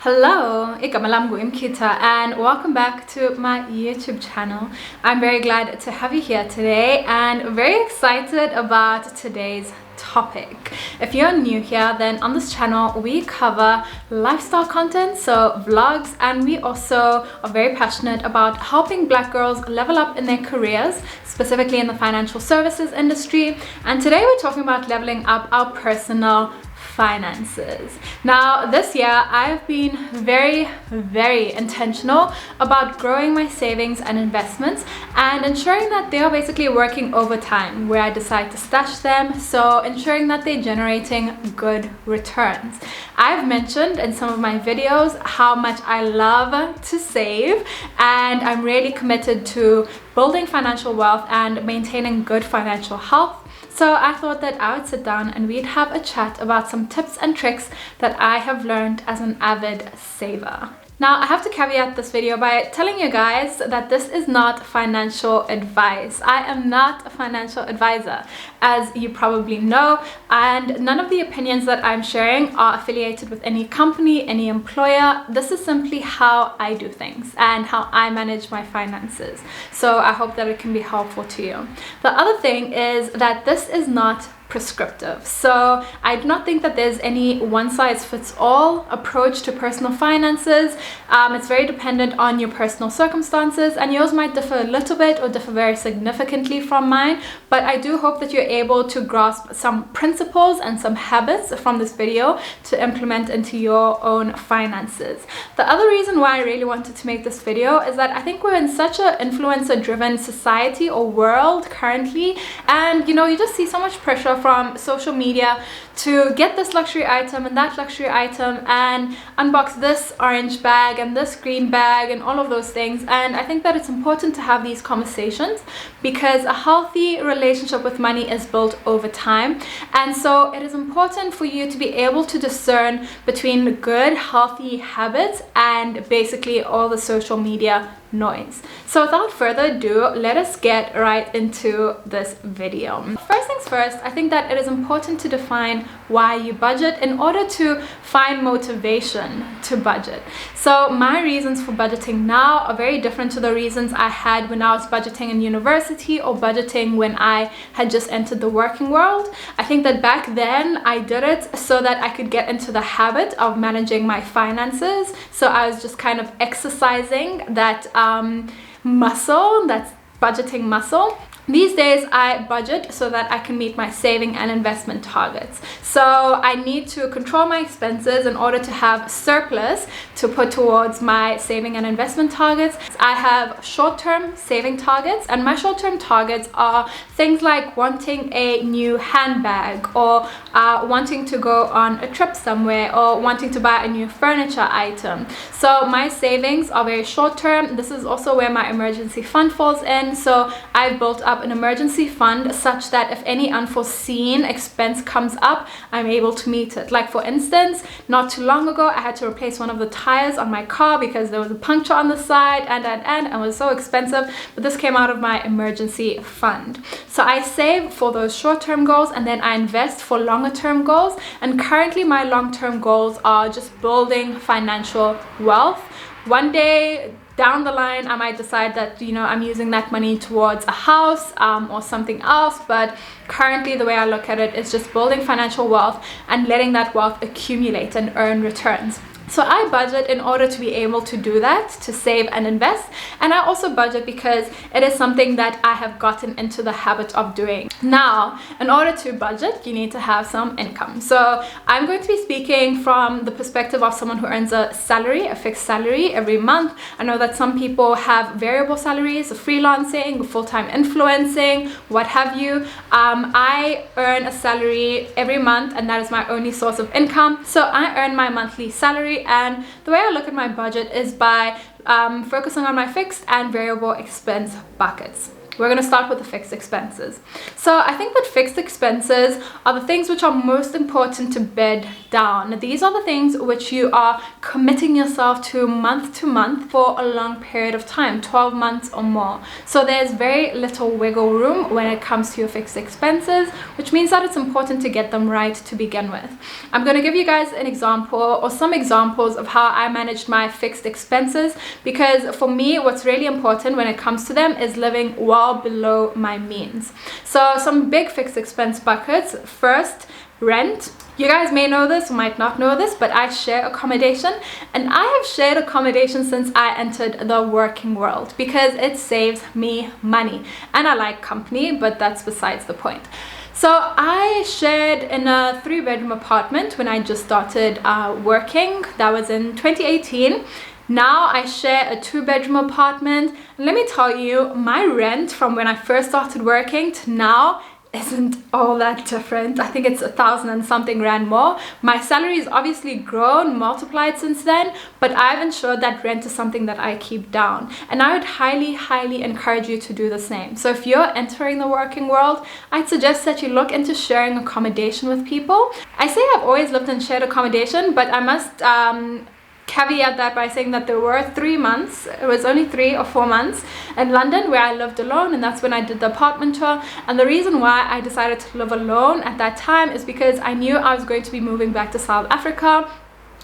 Hello, Imkita, and welcome back to my YouTube channel. I'm very glad to have you here today and very excited about today's topic. If you're new here, then on this channel we cover lifestyle content, so vlogs, and we also are very passionate about helping Black girls level up in their careers, specifically in the financial services industry. And today we're talking about leveling up our personal finances. Now this year I've been very intentional about growing my savings and investments and ensuring that they are basically working overtime where I decide to stash them, so ensuring that they're generating good returns. I've mentioned in some of my videos how much I love to save, and I'm really committed to building financial wealth and maintaining good financial health. So I thought that I would sit down and we'd have a chat about some tips and tricks that I have learned as an avid saver. Now, I have to caveat this video by telling you guys that this is not financial advice. I am not a financial advisor, as you probably know, and none of the opinions that I'm sharing are affiliated with any company, any employer. This is simply how I do things and how I manage my finances. So I hope that it can be helpful to you. The other thing is that this is not prescriptive. So I do not think that there's any one-size-fits-all approach to personal finances. It's very dependent on your personal circumstances, and yours might differ a little bit or differ very significantly from mine, but I do hope that you're able to grasp some principles and some habits from this video to implement into your own finances. The other reason why I really wanted to make this video is that I think we're in such an influencer-driven society or world currently, and you just see so much pressure from social media to get this luxury item and that luxury item and unbox this orange bag and this green bag and all of those things. And I think that it's important to have these conversations because a healthy relationship with money is built over time, and so it is important for you to be able to discern between good healthy habits and basically all the social media noise. So without further ado, let us get right into this video. First things first, I think that it is important to define why you budget in order to find motivation to budget. So my reasons for budgeting now are very different to the reasons I had when I was budgeting in university or budgeting when I had just entered the working world. I think that back then I did it so that I could get into the habit of managing my finances. So I was just kind of exercising that muscle, that's budgeting muscle. These days I budget so that I can meet my saving and investment targets. So I need to control my expenses in order to have surplus to put towards my saving and investment targets. I have short-term saving targets, and my short-term targets are things like wanting a new handbag, or wanting to go on a trip somewhere, or wanting to buy a new furniture item. So my savings are very short-term. This is also where my emergency fund falls in. So I've built up an emergency fund such that if any unforeseen expense comes up, I'm able to meet it. Like for instance, not too long ago I had to replace one of the tires on my car because there was a puncture on the side and it was so expensive, but this came out of my emergency fund. So I save for those short-term goals and then I invest for longer-term goals, and currently my long-term goals are just building financial wealth. One day down the line I might decide that I'm using that money towards a house or something else, but currently the way I look at it is just building financial wealth and letting that wealth accumulate and earn returns. So I budget in order to be able to do that, to save and invest. And I also budget because it is something that I have gotten into the habit of doing. Now, in order to budget, you need to have some income. So I'm going to be speaking from the perspective of someone who earns a salary, a fixed salary every month. I know that some people have variable salaries, freelancing, full-time influencing, what have you. I earn a salary every month, and that is my only source of income. So I earn my monthly salary, and the way I look at my budget is by focusing on my fixed and variable expense buckets. we're going to start with the fixed expenses. So I think that fixed expenses are the things which are most important to bed down. These are the things which you are committing yourself to month for a long period of time, 12 months or more. So there's very little wiggle room when it comes to your fixed expenses, which means that it's important to get them right to begin with. I'm going to give you guys an example or some examples of how I managed my fixed expenses, because for me, what's really important when it comes to them is living well below my means. So some big fixed expense buckets. First, rent. You guys may know this, might not know this, but I share accommodation, and I have shared accommodation since I entered the working world because it saves me money, and I like company, but that's besides the point. So I shared in a 3-bedroom apartment when I just started working. That was in 2018. Now I share a 2-bedroom apartment. And let me tell you, my rent from when I first started working to now isn't all that different. I think it's 1,000 and something rand more. My salary has obviously grown, multiplied since then, but I've ensured that rent is something that I keep down. And I would highly encourage you to do the same. So if you're entering the working world, I'd suggest that you look into sharing accommodation with people. I say I've always lived in shared accommodation, but I must caveat that by saying that there were 3 months, it was only 3 or 4 months in London where I lived alone, and that's when I did the apartment tour. And the reason why I decided to live alone at that time is because I knew I was going to be moving back to South Africa.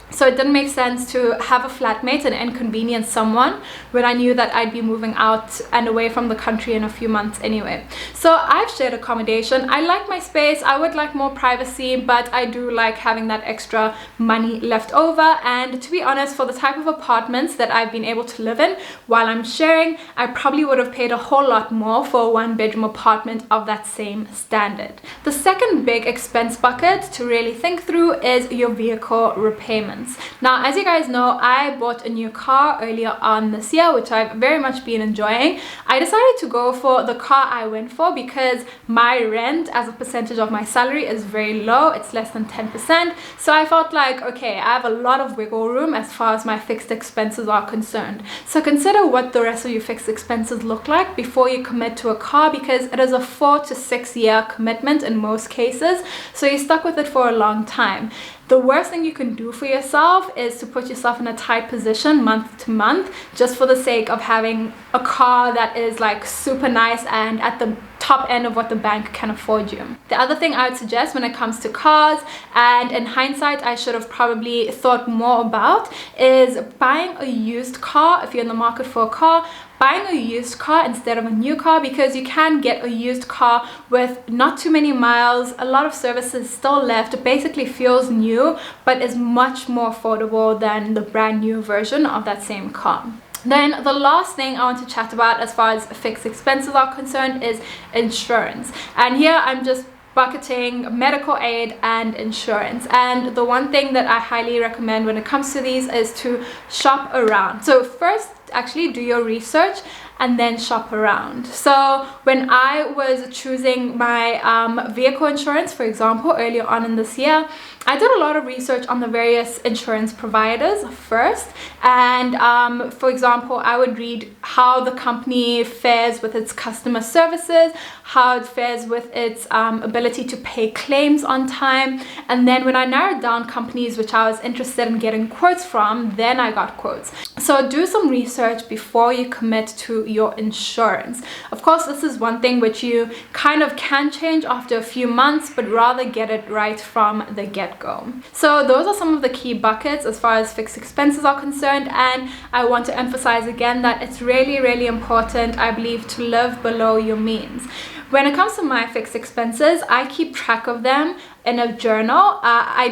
So it didn't make sense to have a flatmate and inconvenience someone when I knew that I'd be moving out and away from the country in a few months anyway. So I've shared accommodation. I like my space. I would like more privacy, but I do like having that extra money left over. And to be honest, for the type of apartments that I've been able to live in while I'm sharing, I probably would have paid a whole lot more for a 1-bedroom apartment of that same standard. The second big expense bucket to really think through is your vehicle repayment. Now, as you guys know, I bought a new car earlier on this year, which I've very much been enjoying. I decided to go for the car I went for because my rent as a percentage of my salary is very low. It's less than 10%. So I felt like, okay, I have a lot of wiggle room as far as my fixed expenses are concerned. So consider what the rest of your fixed expenses look like before you commit to a car, because it is a 4 to 6 year commitment in most cases. So you're stuck with it for a long time. The worst thing you can do for yourself is to put yourself in a tight position month to month just for the sake of having a car that is like super nice and at the top end of what the bank can afford you. The other thing I would suggest when it comes to cars, and in hindsight I should have probably thought more about, is buying a used car. If you're in the market for a car, buying a used car instead of a new car, because you can get a used car with not too many miles, a lot of services still left. It basically feels new but is much more affordable than the brand new version of that same car. Then the last thing I want to chat about as far as fixed expenses are concerned is insurance. And here I'm just bucketing medical aid and insurance. And the one thing that I highly recommend when it comes to these is to shop around. So first, actually do your research and then shop around. So when I was choosing my vehicle insurance, for example, earlier on in this year, I did a lot of research on the various insurance providers first. And for example, I would read how the company fares with its customer services, how it fares with its ability to pay claims on time. And then when I narrowed down companies which I was interested in getting quotes from, then I got quotes. So do some research before you commit to your insurance. Of course, this is one thing which you kind of can change after a few months, but rather get it right from the get-go. So those are some of the key buckets as far as fixed expenses are concerned, and I want to emphasize again that it's really important, I believe, to live below your means. When it comes to my fixed expenses, I keep track of them in a journal.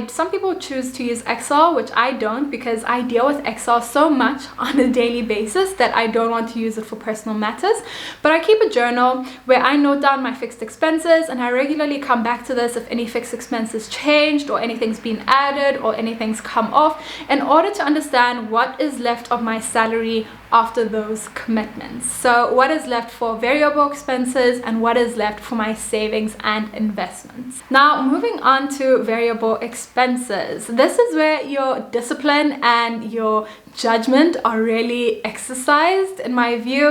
Some people choose to use Excel, which I don't, because I deal with Excel so much on a daily basis that I don't want to use it for personal matters. But I keep a journal where I note down my fixed expenses, and I regularly come back to this if any fixed expenses changed or anything's been added or anything's come off, in order to understand what is left of my salary after those commitments. So what is left for variable expenses and what is left for my savings and investments. Now moving on to variable expenses. This is where your discipline and your judgment are really exercised in my view.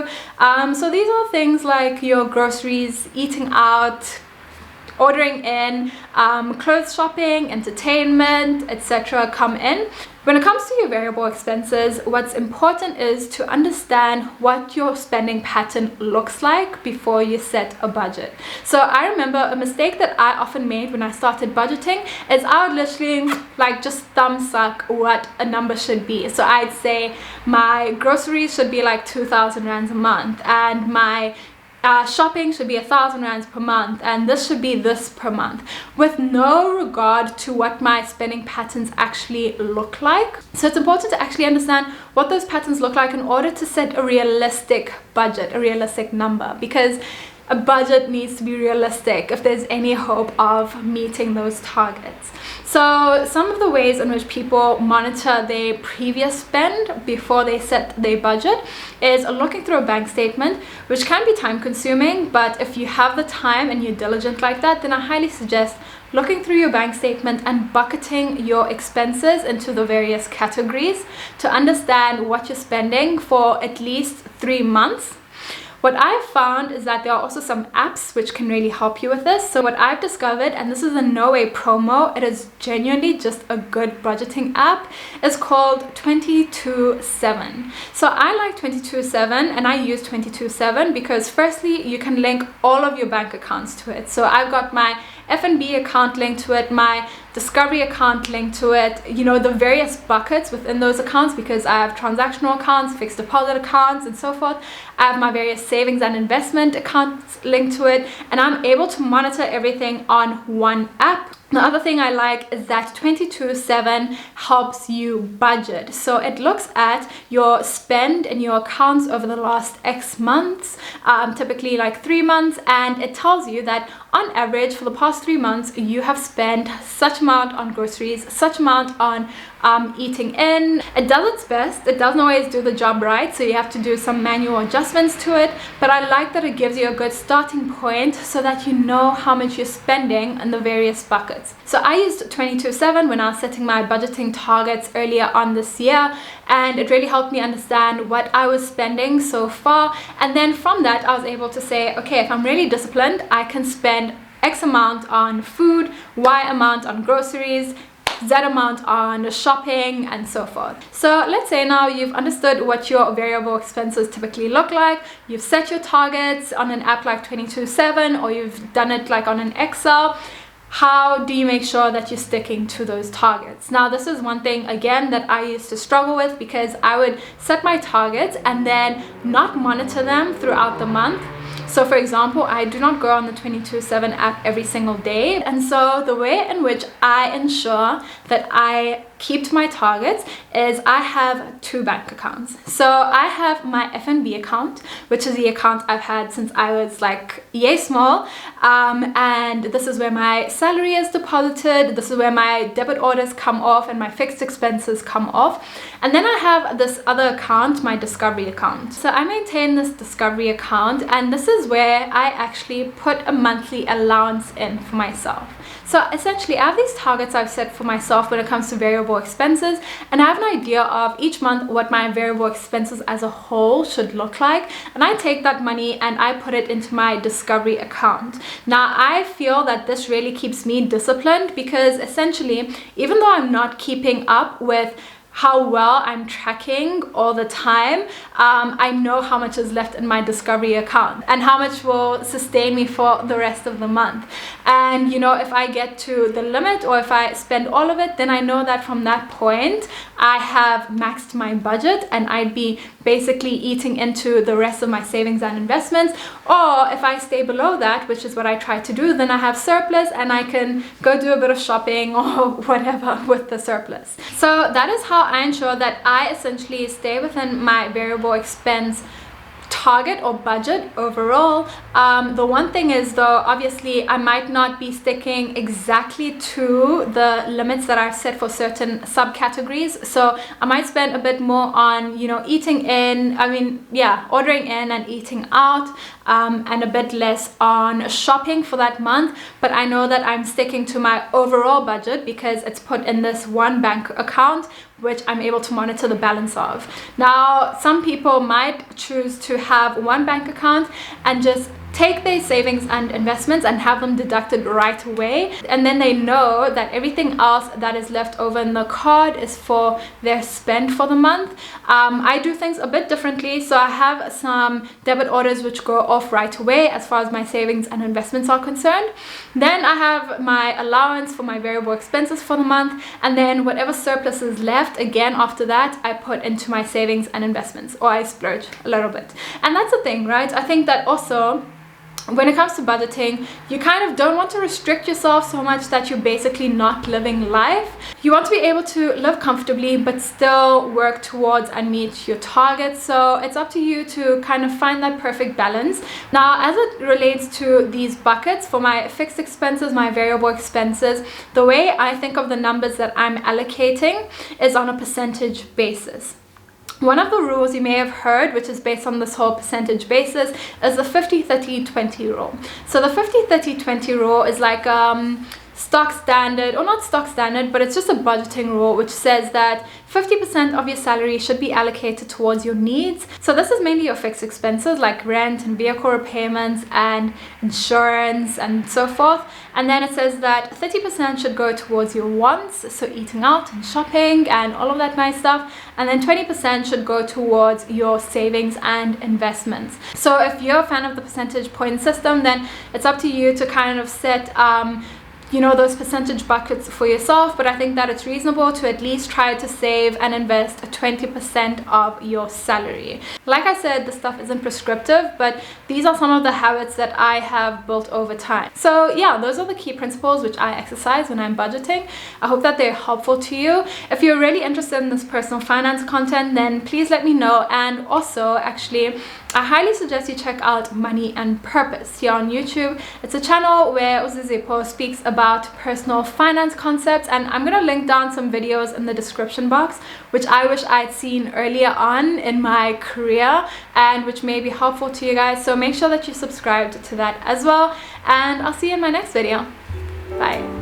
So these are things like your groceries, eating out, ordering in, clothes shopping, entertainment, etc. come in. When it comes to your variable expenses, what's important is to understand what your spending pattern looks like before you set a budget. So I remember a mistake that I often made when I started budgeting is I would literally like just thumb suck what a number should be. So I'd say my groceries should be like 2,000 rands a month, and my shopping should be 1,000 rands per month, and this should be this per month, with no regard to what my spending patterns actually look like. So it's important to actually understand what those patterns look like in order to set a realistic budget, a realistic number, because a budget needs to be realistic if there's any hope of meeting those targets. So some of the ways in which people monitor their previous spend before they set their budget is looking through a bank statement, which can be time consuming, but if you have the time and you're diligent like that, then I highly suggest looking through your bank statement and bucketing your expenses into the various categories to understand what you're spending for at least 3 months. What I've found is that there are also some apps which can really help you with this. So what I've discovered, and this is in no way promo, it is genuinely just a good budgeting app, is called 22/7. So I like 22/7 and I use 22/7 because firstly, you can link all of your bank accounts to it. So I've got my F&B account linked to it, my Discovery account linked to it, you know, the various buckets within those accounts, because I have transactional accounts, fixed deposit accounts, and so forth. I have my various savings and investment accounts linked to it, and I'm able to monitor everything on one app. The other thing I like is that 22/7 helps you budget. So it looks at your spend and your accounts over the last X months, typically like 3 months, and it tells you that on average for the past 3 months you have spent such amount on groceries, such amount on eating in. It does its best. It doesn't always do the job right, so you have to do some manual adjustments to it, but I like that it gives you a good starting point so that you know how much you're spending in the various buckets. So I used 22/7 when I was setting my budgeting targets earlier on this year, and it really helped me understand what I was spending so far, and then from that I was able to say, okay, if I'm really disciplined, I can spend X amount on food, Y amount on groceries, Z amount on shopping, and so forth. So let's say now you've understood what your variable expenses typically look like, you've set your targets on an app like 22/7, or you've done it like on an Excel. How do you make sure that you're sticking to those targets? Now, this is one thing, again, that I used to struggle with, because I would set my targets and then not monitor them throughout the month. So for example, I do not go on the 22/7 app every single day. And so the way in which I ensure that I keep to my targets is I have 2 bank accounts. So I have my F&B account, which is the account I've had since I was like yay small, and this is where my salary is deposited, this is where my debit orders come off and my fixed expenses come off. And then I have this other account, my Discovery account. So I maintain this Discovery account, and this is where I actually put a monthly allowance in for myself. So essentially I have these targets I've set for myself when it comes to variable expenses, and I have an idea of each month what my variable expenses as a whole should look like, and I take that money and I put it into my Discovery account. Now I feel that this really keeps me disciplined, because essentially, even though I'm not keeping up with how well I'm tracking all the time, I know how much is left in my Discovery account and how much will sustain me for the rest of the month. And you know, if I get to the limit or if I spend all of it, then I know that from that point I have maxed my budget and I'd be basically eating into the rest of my savings and investments. Or if I stay below that, which is what I try to do, then I have surplus and I can go do a bit of shopping or whatever with the surplus. So that is how I ensure that I essentially stay within my variable expense target or budget overall. The one thing is though, obviously I might not be sticking exactly to the limits that are set for certain subcategories, so I might spend a bit more on, you know, eating in, ordering in and eating out, and a bit less on shopping for that month. But I know that I'm sticking to my overall budget because it's put in this one bank account, which I'm able to monitor the balance of. Now, some people might choose to have one bank account and just take their savings and investments and have them deducted right away, and then they know that everything else that is left over in the card is for their spend for the month. I do things a bit differently, so I have some debit orders which go off right away as far as my savings and investments are concerned. Then I have my allowance for my variable expenses for the month, and then whatever surplus is left, again after that, I put into my savings and investments, or I splurge a little bit. And that's the thing, right? I think that also when it comes to budgeting, you kind of don't want to restrict yourself so much that you're basically not living life. You want to be able to live comfortably but still work towards and meet your targets. So it's up to you to kind of find that perfect balance. Now, as it relates to these buckets, for my fixed expenses, my variable expenses, the way I think of the numbers that I'm allocating is on a percentage basis. One of the rules you may have heard, which is based on this whole percentage basis, is the 50-30-20 rule. So the 50-30-20 rule is like stock standard, or not stock standard, but it's just a budgeting rule which says that 50% of your salary should be allocated towards your needs. So this is mainly your fixed expenses like rent and vehicle repayments and insurance and so forth. And then it says that 30% should go towards your wants, so eating out and shopping and all of that nice stuff. And then 20% should go towards your savings and investments. So if you're a fan of the percentage point system, then it's up to you to kind of set those percentage buckets for yourself, but I think that it's reasonable to at least try to save and invest 20% of your salary. Like I said, this stuff isn't prescriptive, but these are some of the habits that I have built over time. So yeah, those are the key principles which I exercise when I'm budgeting. I hope that they're helpful to you. If you're really interested in this personal finance content, then please let me know. And also, actually, I highly suggest you check out Money and Purpose here on YouTube. It's a channel where Uzizipo speaks about personal finance concepts, and I'm going to link down some videos in the description box which I wish I'd seen earlier on in my career and which may be helpful to you guys. So make sure that you subscribed to that as well, and I'll see you in my next video. Bye.